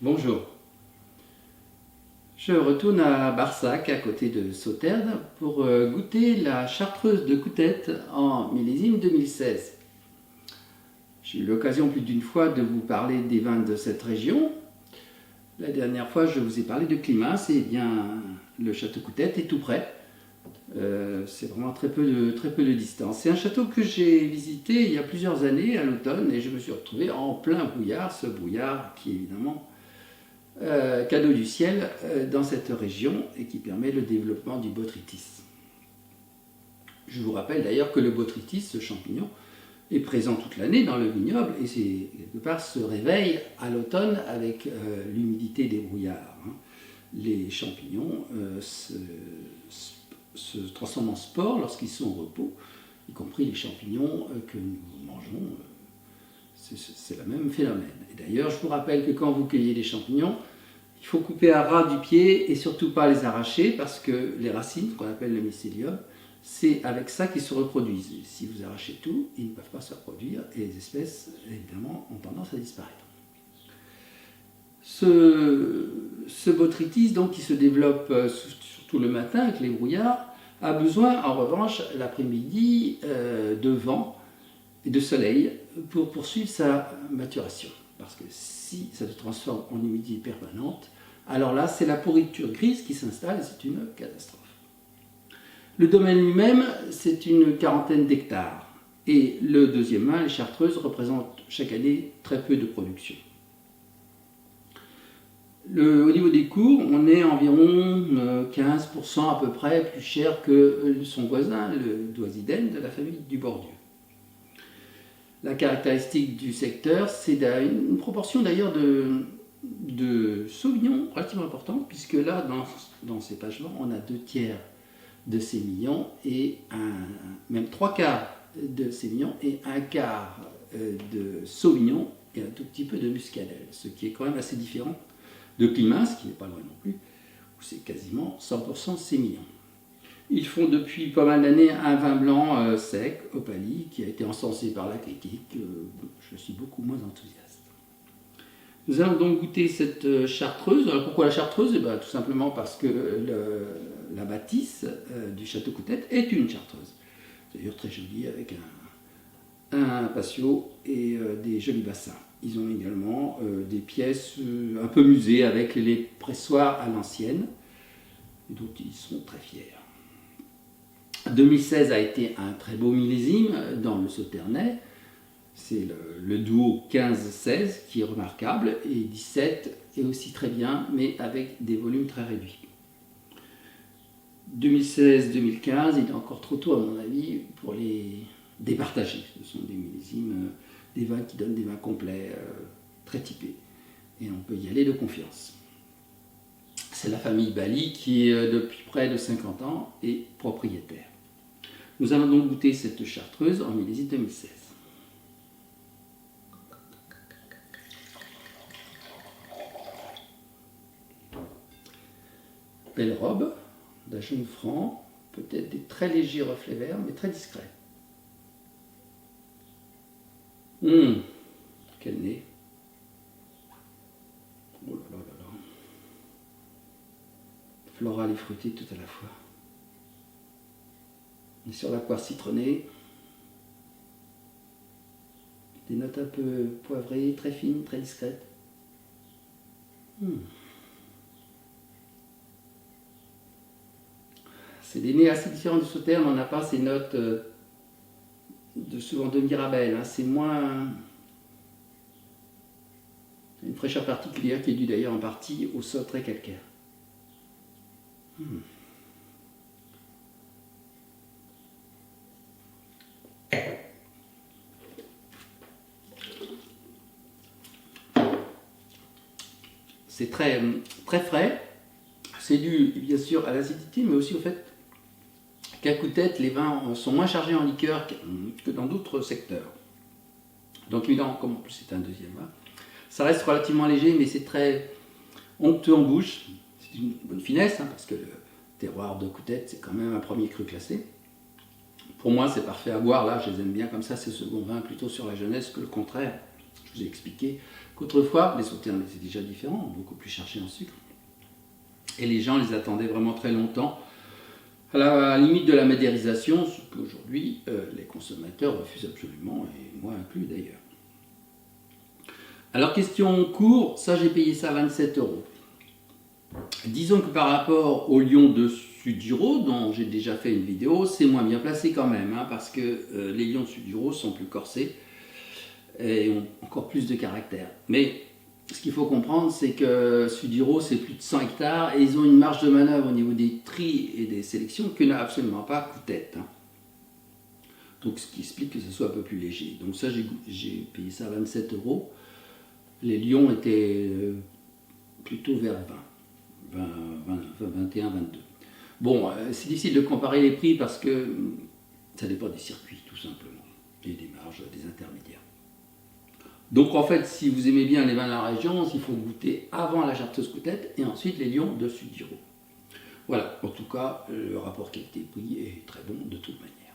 Bonjour. Je retourne à Barsac, à côté de Sauternes, pour goûter la chartreuse de Coutette en millésime 2016. J'ai eu l'occasion plus d'une fois de vous parler des vins de cette région. La dernière fois, je vous ai parlé de climat, c'est bien le château Coutette est tout près. C'est vraiment très peu de distance. C'est un château que j'ai visité il y a plusieurs années, à l'automne, et je me suis retrouvé en plein brouillard, ce brouillard qui est évidemment cadeau du ciel dans cette région et qui permet le développement du botrytis. Je vous rappelle d'ailleurs que le botrytis, ce champignon, est présent toute l'année dans le vignoble et quelque part se réveille à l'automne avec l'humidité des brouillards. Les champignons se transforment en spores lorsqu'ils sont au repos, y compris les champignons que nous mangeons. C'est le même phénomène. Et d'ailleurs, je vous rappelle que quand vous cueillez des champignons, il faut couper à ras du pied et surtout pas les arracher parce que les racines, qu'on appelle le mycélium, c'est avec ça qu'ils se reproduisent. Et si vous arrachez tout, ils ne peuvent pas se reproduire et les espèces, évidemment, ont tendance à disparaître. Ce botrytis, donc, qui se développe surtout le matin avec les brouillards, a besoin, en revanche, l'après-midi, de vent et de soleil pour poursuivre sa maturation. Parce que si ça se transforme en humidité permanente, alors là, c'est la pourriture grise qui s'installe et c'est une catastrophe. Le domaine lui-même, c'est une quarantaine d'hectares. Et le deuxième vin, les chartreuses, représentent chaque année très peu de production. Au niveau des cours, on est environ 15% à peu près plus cher que son voisin, le Doisiden, de la famille du Bordieu. La caractéristique du secteur, c'est une proportion d'ailleurs de Sauvignon relativement importante, puisque là, dans ces pagements, on a 2/3 de sémillon et même 3/4 de sémillon et 1/4 de Sauvignon et un tout petit peu de muscadelle, ce qui est quand même assez différent de Climat, ce qui n'est pas loin non plus, où c'est quasiment 100% sémillon. Ils font depuis pas mal d'années un vin blanc sec, Opalie, qui a été encensé par la critique. Je suis beaucoup moins enthousiaste. Nous allons donc goûter cette chartreuse. Alors pourquoi la chartreuse? Tout simplement parce que la bâtisse du château Coutette est une chartreuse. D'ailleurs très jolie, avec un patio et des jolis bassins. Ils ont également des pièces un peu musées avec les pressoirs à l'ancienne, dont ils sont très fiers. 2016 a été un très beau millésime dans le Sauternais. C'est le duo 15-16 qui est remarquable et 17 est aussi très bien, mais avec des volumes très réduits. 2016-2015, il est encore trop tôt à mon avis pour les départager. Ce sont des millésimes, des vins qui donnent des vins complets, très typés. Et on peut y aller de confiance. C'est la famille Bali qui, depuis près de 50 ans, est propriétaire. Nous allons donc goûter cette chartreuse en millésime 2016. Belle robe, d'un jaune franc, peut-être des très légers reflets verts, mais très discrets. Quel nez! Oh là là là là! Floral et fruité tout à la fois. Et sur la poire citronnée, des notes un peu poivrées, très fines, très discrètes. C'est des nez assez différents du Sauternes, on n'a pas ces notes souvent de Mirabelle, c'est moins une fraîcheur particulière qui est due d'ailleurs en partie au sol très calcaire. C'est très, très frais, c'est dû bien sûr à l'acidité, mais aussi au fait qu'à Coutette, les vins sont moins chargés en liqueur que dans d'autres secteurs. Donc évidemment, comme en plus c'est un deuxième vin, ça reste relativement léger, mais c'est très onctueux en bouche. C'est une bonne finesse, parce que le terroir de Coutette, c'est quand même un premier cru classé. Pour moi, c'est parfait à boire, là, je les aime bien comme ça, ces seconds vins, plutôt sur la jeunesse que le contraire. Je vous ai expliqué qu'autrefois, les sauternes étaient déjà différents, beaucoup plus chargés en sucre. Et les gens les attendaient vraiment très longtemps, à la limite de la madérisation, ce qu'aujourd'hui les consommateurs refusent absolument, et moi inclus d'ailleurs. Alors question cours, ça j'ai payé ça 27 €. Disons que par rapport au lion de Sudiro, dont j'ai déjà fait une vidéo, c'est moins bien placé quand même, hein, parce que les lions de Sudiro sont plus corsés et ont encore plus de caractère. Mais ce qu'il faut comprendre, c'est que Sudiro, c'est plus de 100 hectares et ils ont une marge de manœuvre au niveau des tris et des sélections que n'a absolument pas Coup-Tête. Hein. Donc ce qui explique que ce soit un peu plus léger. Donc ça, j'ai payé ça 27 €. Les lions étaient plutôt vers 21, 22. Bon, c'est difficile de comparer les prix parce que ça dépend des circuits, tout simplement, et des marges des intermédiaires. Donc en fait, si vous aimez bien les vins de la région, il faut goûter avant la Chartreuse Coup-Tête et ensuite les lions de Sudiro. Voilà, en tout cas, le rapport qualité-prix est très bon de toute manière.